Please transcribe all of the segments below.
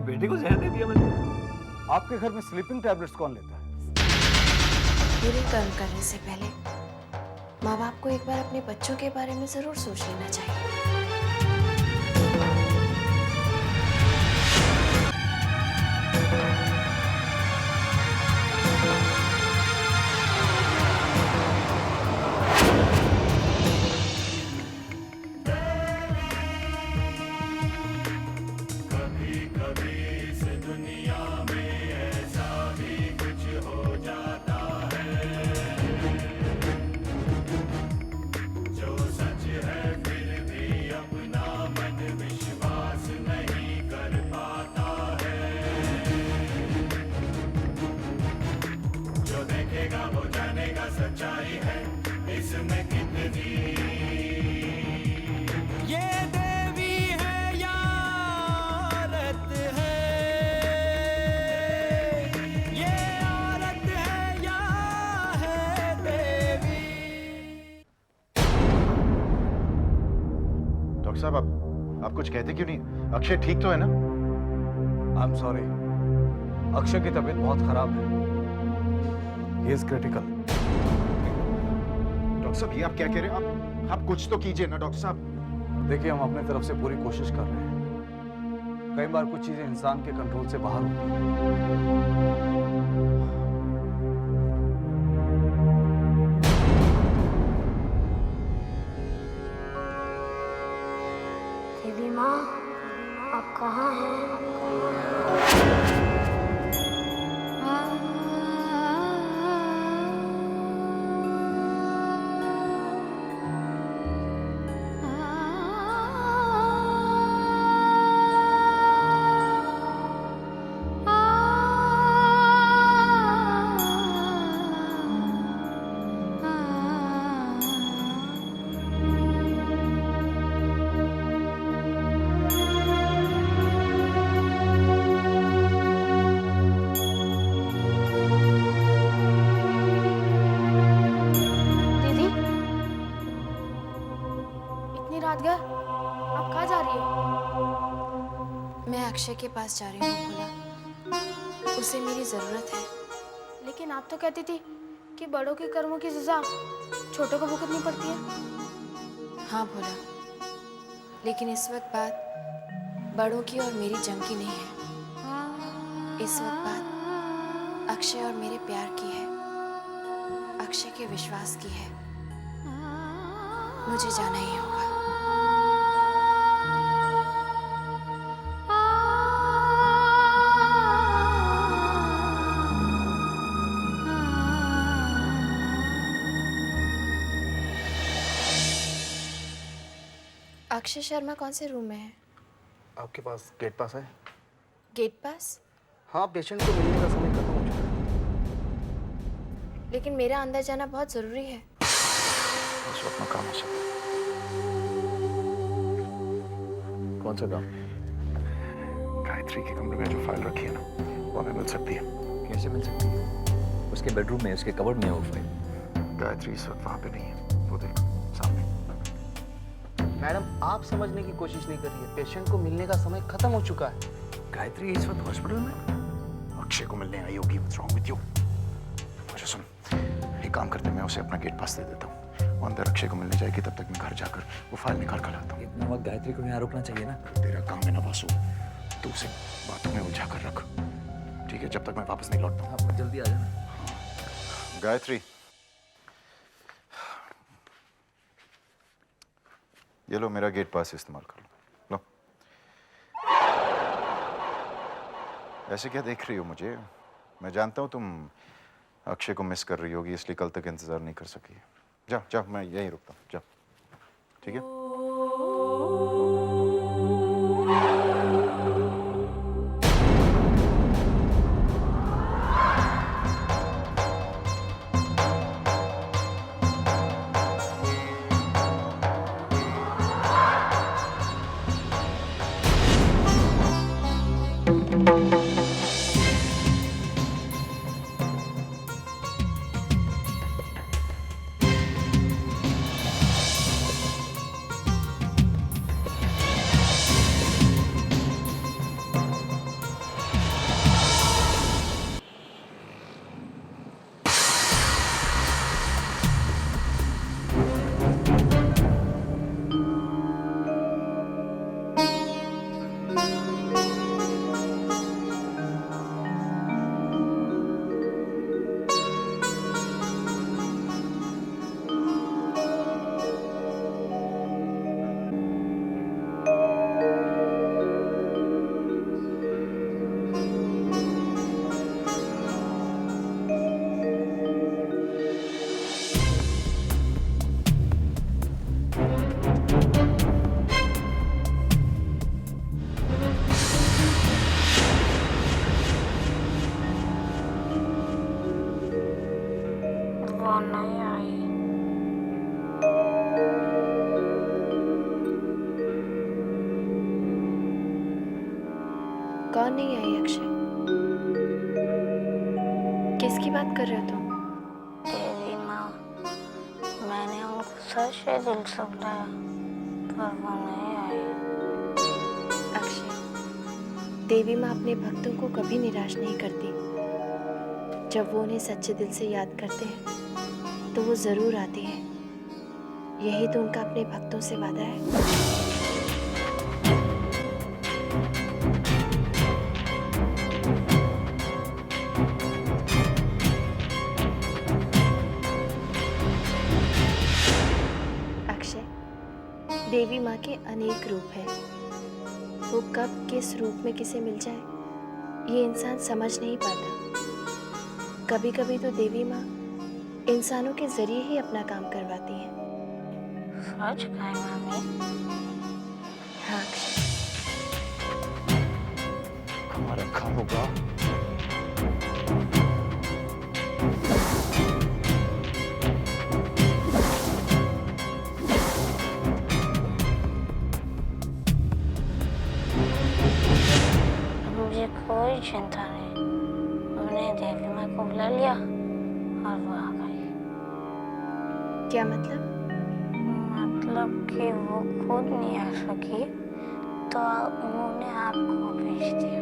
बेटे को जहर दे दिया मैंने। आपके घर में स्लीपिंग टैबलेट्स कौन लेता है? मेरे कर्म करने से पहले माँ बाप को एक बार अपने बच्चों के बारे में जरूर सोच लेना चाहिए। डॉक्टर साहब आप कुछ कहते क्यों नहीं? अक्षय ठीक तो है ना? आई एम सॉरी, अक्षय की तबीयत बहुत खराब है। He is critical. डॉक्टर साहब ये आप क्या कह रहे हैं? आप कुछ तो कीजिए ना डॉक्टर साहब। देखिए, हम अपने तरफ से पूरी कोशिश कर रहे हैं। कई बार कुछ चीजें इंसान के कंट्रोल से बाहर होती हैं। दीदी माँ, आप कहाँ हैं? आप कहाँ जा रही हो? मैं अक्षय के पास जा रही हूँ भोला, उसे मेरी जरूरत है। लेकिन आप तो कहती थी कि बड़ों के कर्मों की सजा छोटों को भुगतनी पड़ती है। हाँ भोला, लेकिन इस वक्त बात बड़ों की और मेरी जंग की नहीं है। इस वक्त बात अक्षय और मेरे प्यार की है, अक्षय के विश्वास की है। मुझे जाना ही होगा। अक्षय शर्मा कौन से रूम में है? आपके पास गेट पास है? गेट पास? हाँ, पेशेंट को मिलने का समय खत्म हो चुका है। लेकिन मेरा अंदर जाना बहुत जरूरी है। बस अपना काम हो सकता। कौन सा काम? गायत्री के कमरे में जो फाइल रखी है ना, वो हमें मिल सकती है। कैसे मिल सकती है? उसके बेडरूम में, उसके कबर्ड में है वो फाइल। गायत्री इस वक्त वहां पे नहीं है, वो देख सामने। मैडम, आप समझने की कोशिश नहीं कर रही है। पेशेंट को मिलने का समय खत्म हो चुका है। गायत्री इस वक्त हॉस्पिटल में अक्षय को मिलने आई होगी। What's wrong with you? मुझे सुन, एक काम करते, मैं उसे अपना गेट पास दे देता हूँ। वो अंदर अक्षय को मिलने जाएगी, तब तक मैं घर जाकर वो फाइल निकाल कर लाता हूँ। इतना वक्त गायत्री को यहाँ रोकना चाहिए ना। तेरा काम है ना वासु, तू उसे बातों में उलझा कर रख, ठीक है? जब तक मैं वापस नहीं लौटता हूँ। आप जल्दी आ जाना। गायत्री, ये लो मेरा गेट पास इस्तेमाल कर लो। ऐसे क्या देख रही हो मुझे? मैं जानता हूँ तुम अक्षय को मिस कर रही होगी, इसलिए कल तक इंतजार नहीं कर सकी। जाओ जाओ, मैं यहीं रुकता हूँ, जाओ, ठीक है? वो नहीं आई। कौन नहीं आई अक्षय? किसकी बात कर रहे हो तुम? देवी माँ, मैंने उनको सच से दिल से बुलाया पर वो नहीं आई। अक्षय, देवी माँ अपने भक्तों को कभी निराश नहीं करती। जब वो उन्हें सच्चे दिल से याद करते हैं तो वो जरूर आती है। यही तो उनका अपने भक्तों से वादा है। अक्षय, देवी माँ के अनेक रूप हैं। वो कब किस रूप में किसे मिल जाए ये इंसान समझ नहीं पाता। कभी कभी तो देवी माँ इंसानों के जरिए ही अपना काम करवाती है। सच कहा मामी? हाँ अक्षय, कहाँ रखा होगा? मुझे कोई चिंता नहीं, मैंने देवी माँ को बुला लिया और वो आ गई। क्या मतलब? मतलब कि वो खुद नहीं आ सकी तो उन्होंने आपको भेज दिया।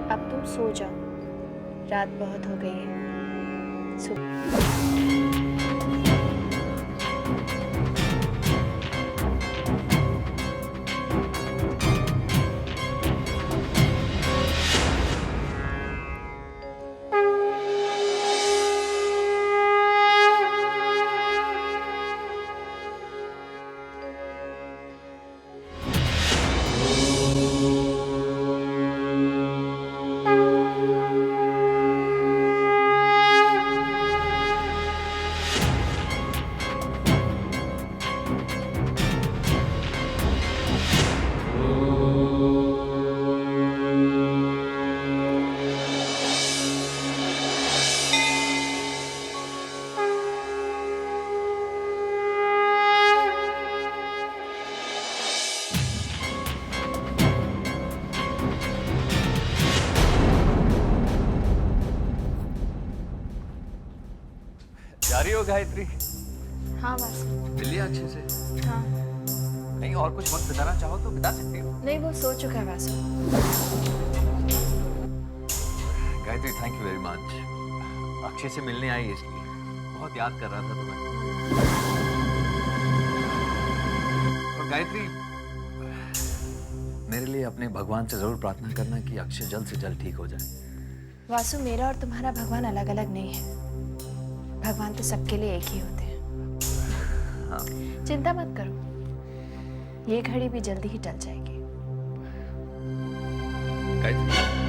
अब तुम सो जाओ, रात बहुत हो गई है। सो जा रही हो गायत्री? हाँ वासु। मिल लिया अच्छे से? हाँ, नहीं और कुछ वक्त बिताना चाहो तो बिता सकती हो। नहीं वो सो चुका है Vasu. Gayatri thank you very much. Akshay से मिलने आई इसलिए बहुत याद कर रहा था तुम्हें। और गायत्री मेरे लिए अपने भगवान से जरूर प्रार्थना करना कि अक्षय जल्द से जल्द ठीक हो जाए। वासु, मेरा और तुम्हारा भगवान अलग अलग नहीं है। भगवान तो सबके लिए एक ही होते हैं। हाँ। चिंता मत करो, ये घड़ी भी जल्दी ही टल जाएगी। गायत्री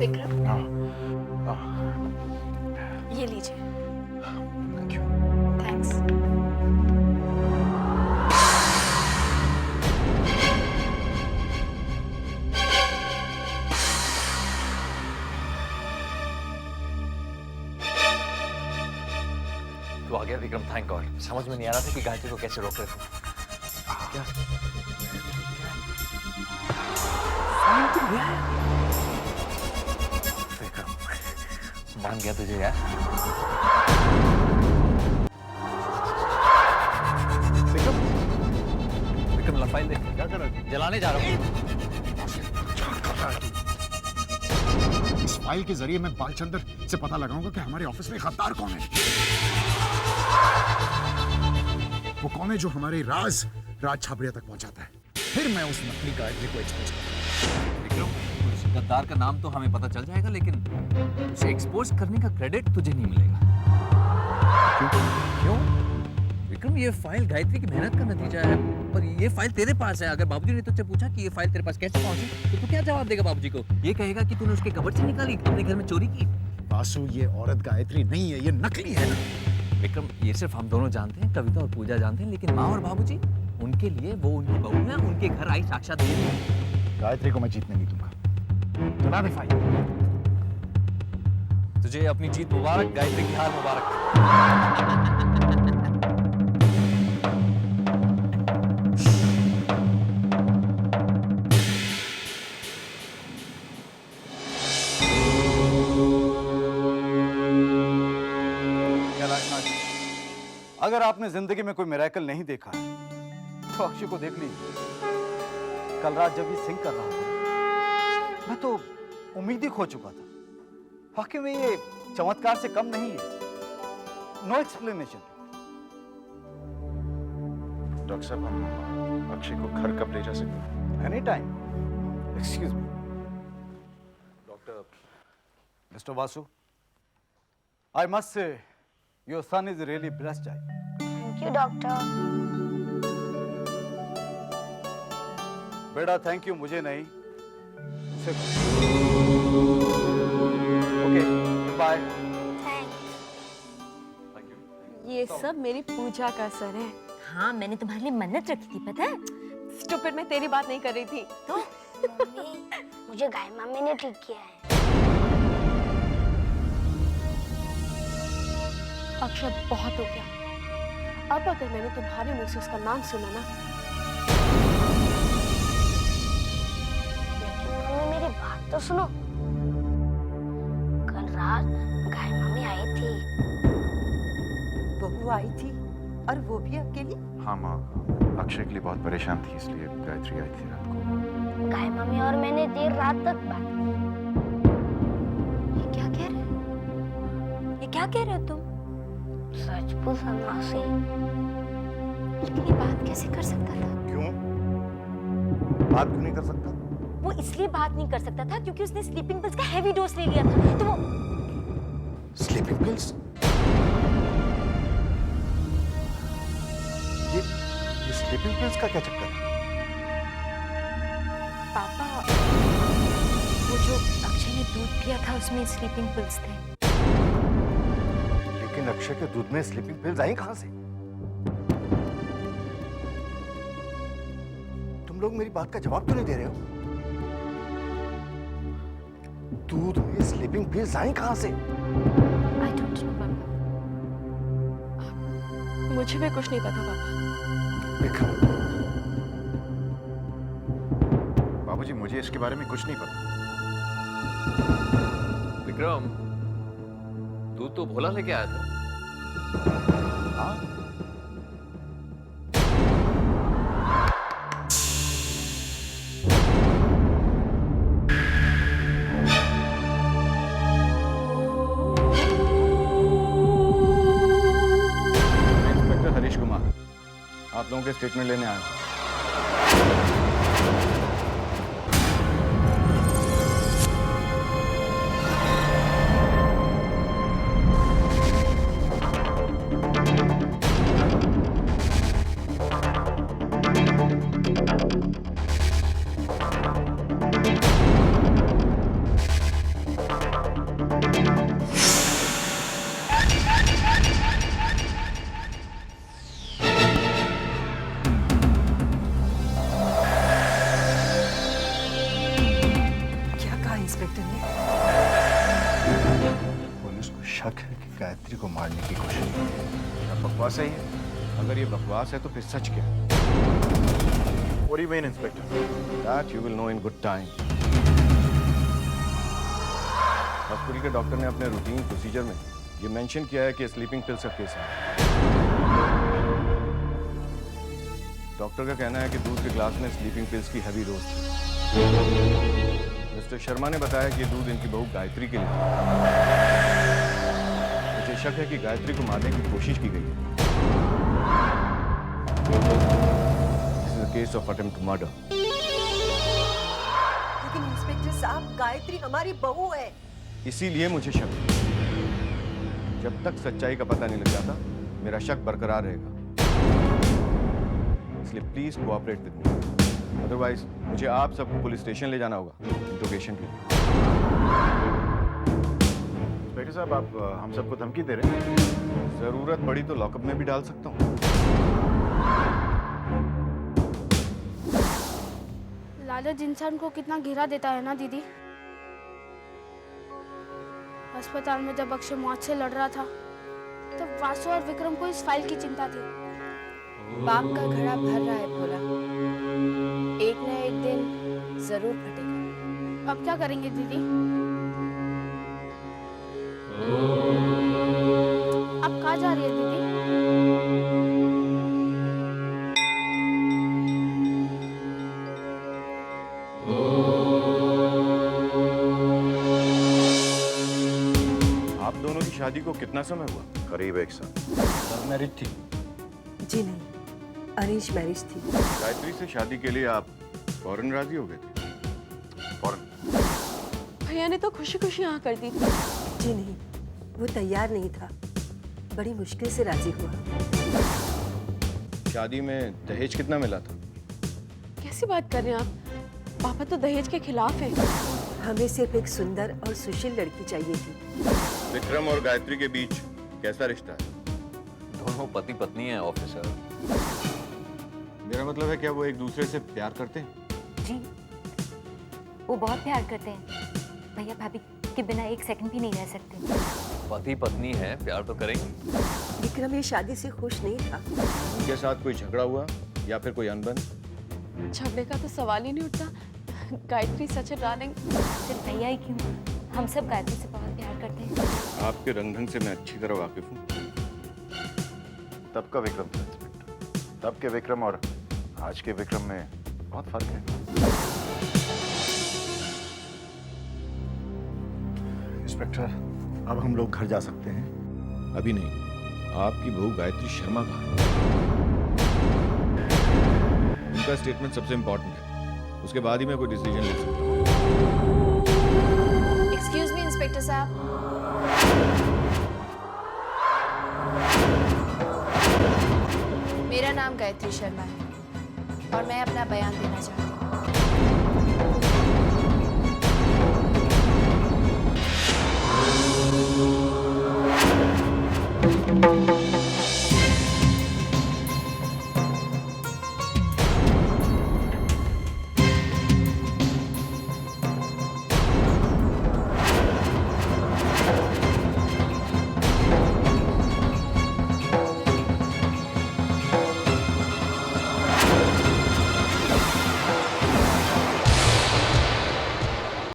विक्रम, हाँ, ये लीजिए। Thank you. थैंक्स। तो आ गया विक्रम, थैंक गॉड। समझ में नहीं आ रहा था कि गायत्री को कैसे रोक रहे थे। क्या फाइल तो गया है। विक्रम मान गया तुझे यार। विक्रम ला फाइल दे। क्या कर रहा है? जलाने जा रहा हूँ। इस फाइल के जरिए मैं बालचंदर से पता लगाऊंगा कि हमारे ऑफिस में गद्दार कौन है। वो कौन है जो हमारे राज छाबड़िया तक पहुंचाता है। फिर मैं उस नकली गायत्री को एक्सपोज करूंगा। विक्रम उस गद्दार का नाम तो हमें पता चल जाएगा, लेकिन उसे एक्सपोज करने का क्रेडिट तुझे नहीं मिलेगा। क्यों? विक्रम ये फाइल गायत्री की मेहनत का नतीजा है, पर ये फाइल तेरे पास है। अगर बाबूजी ने तुझसे पूछा कि ये फाइल तेरे पास कैसे पहुंची, तो तू क्या जवाब देगा बाबूजी को? ये कहेगा कि तूने उसके कबर्ड से निकाली, अपने घर में चोरी की। वासु, ये औरत गायत्री नहीं है, ये नकली है ना। विक्रम ये सिर्फ हम दोनों जानते हैं, कविता और पूजा जानते हैं, लेकिन माँ और बाबूजी, उनके लिए वो उनकी बहू है, उनके घर आई साक्षात देवी है। गायत्री को मैं जीतने नहीं दूंगा। जला दे फाइल। तुझे अपनी जीत मुबारक, गायत्री की हार मुबारक। अगर आपने जिंदगी में कोई मिरेकल नहीं देखा है तो अक्षय को देख लीजिए। कल रात जब ये सिंग कर रहा था, मैं तो उम्मीद ही खो चुका था। वाकई में ये चमत्कार से कम नहीं है। No explanation. डॉक्टर साहब, हम अक्षय को घर कब ले जा सकते हैं? Any time. Excuse me doctor. Mister Vasu, I must say your son is really blessed child. Thank you doctor. बेटा थैंक यू मुझे नहीं, ओके बाय। ये सब मेरी पूजा का असर है। हाँ, मैंने तुम्हारे लिए मन्नत रखी थी, पता है? स्टूपिड, मैं तेरी बात नहीं कर रही थी। तो मम्मी, मुझे गाय मम्मी ने ठीक किया है। अक्षय, बहुत हो गया। अब अगर मैंने तुम्हारे मुंह से उसका नाम सुना ना। लेकिन मम्मी, मेरी बात तो सुनो। कल रात गाय मम्मी आई थी। बहू आई थी, और वो भी अकेली? हाँ माँ, अक्षय के लिए बहुत परेशान थी, इसलिए गायत्री आई थी रात को। गाय मम्मी और मैंने देर रात तक बात की। ये क्या कह रहे हो? ये क्या कह रहे हो तुम? सच पूछा मासी। लेकिन ये बात कैसे कर सकता था? क्यों? बात क्यों नहीं कर सकता? वो इसलिए बात नहीं कर सकता था क्योंकि उसने स्लीपिंग पिल्स का हेवी डोज ले लिया था। तो वो स्लीपिंग पिल्स? ये स्लीपिंग पिल्स का क्या चक्कर है? पापा, वो जो अक्षय ने दूध पिया था उसमें स्लीपिंग पिल्स थे। लेकिन अक्षय के दूध में स्लीपिंग पिल्स आई कहां से? तुम लोग मेरी बात का जवाब क्यों नहीं दे रहे हो? दूध में स्लीपिंग पिल्स आई कहां से? I don't know, पापा। मुझे भी कुछ नहीं पता, पापा। विक्रम, बाबूजी, मुझे इसके बारे में कुछ नहीं पता। विक्रम, दूध तो भोला लेके आया था। हाँ? इंस्पेक्टर हरीश कुमार, आप लोगों के स्टेटमेंट लेने आया हूं। पुलिस को शक है कि गायत्री को मारने की कोशिश की है। बकवास है ये? अगर ये बकवास है तो फिर सच क्या है? What do you mean, Inspector? That you will know in good time. Hospital के डॉक्टर ने अपने रूटीन प्रोसीजर में ये मेंशन किया है कि स्लीपिंग पिल्स का केस है। डॉक्टर का कहना है कि दूध के ग्लास में स्लीपिंग पिल्स की हैवी डोज थी। मिस्टर शर्मा ने बताया कि ये दूध इनकी बहू गायत्री के लिए। मुझे शक है कि गायत्री को मारने की कोशिश की गई है। This is a case of attempt to murder. लेकिन इंस्पेक्टर साहब, गायत्री हमारी बहू है। इसीलिए मुझे शक है। जब तक सच्चाई का पता नहीं लग जाता, मेरा शक बरकरार रहेगा। इसलिए please cooperate with me, otherwise मुझे आप सबको पुलिस स्टेशन ले जाना होगा इंट्रोगेशन के लिए। इंस्पेक्टर साहब, आप हम सबको धमकी दे रहे हैं? जरूरत पड़ी तो लॉकअप में भी डाल सकता हूँ। लालच इंसान को कितना घिरा देता है ना दीदी। अस्पताल में जब अक्षय मौत से लड़ रहा था, तब वासु और विक्रम को इस फाइल की चिंता थी। पाप का घड़ा भर रहा है भोला, एक न एक दिन जरूर फटेगा। अब क्या करेंगे दीदी? अब कहाँ जा रही है दीदी? आप दोनों की शादी को कितना समय हुआ? करीब 1 साल। लव मैरिज थी? जी नहीं, अरेंज मैरिज थी। गायत्री से शादी के लिए आप फौरन राजी हो गए थे? फौरन? भैया ने तो खुशी खुशी हाँ कर दी थी। जी नहीं, वो तैयार नहीं था, बड़ी मुश्किल से राजी हुआ। शादी में दहेज कितना मिला था? कैसी बात कर रहे हैं आप? पापा तो दहेज के खिलाफ है। हमें सिर्फ एक सुंदर और सुशील लड़की चाहिए थी। विक्रम और गायत्री के बीच कैसा रिश्ता है? दोनों पति पत्नी हैं ऑफिसर। मेरा मतलब है, क्या वो एक दूसरे से प्यार करते हैं? जी, वो बहुत प्यार करते हैं। भैया भाभी के बिना एक सेकंड भी नहीं रह सकते। पति पत्नी है, प्यार तो करेंगे। विक्रम ये शादी से खुश नहीं था। उनके साथ कोई झगड़ा हुआ या फिर कोई अनबन? झगड़े का तो सवाल ही नहीं उठता। गायत्री सच है डार्लिंग। सिर्फ भैया ही क्यों, हम सब गायत्री से बहुत प्यार करते हैं। आपके रंग ढंग से मैं अच्छी तरह वाकिफ हूँ। तब का विक्रम था इंस्पेक्टर। तब के विक्रम और आज के विक्रम में बहुत फर्क है। इंस्पेक्टर, अब हम लोग घर जा सकते हैं? अभी नहीं। आपकी बहू गायत्री शर्मा कहाँ है? उनका स्टेटमेंट सबसे इम्पोर्टेंट है, उसके बाद ही मैं कोई डिसीजन ले सकता हूँ। एक्सक्यूज मी इंस्पेक्टर साहब। मेरा नाम गायत्री शर्मा है और मैं अपना बयान देना चाहती हूँ।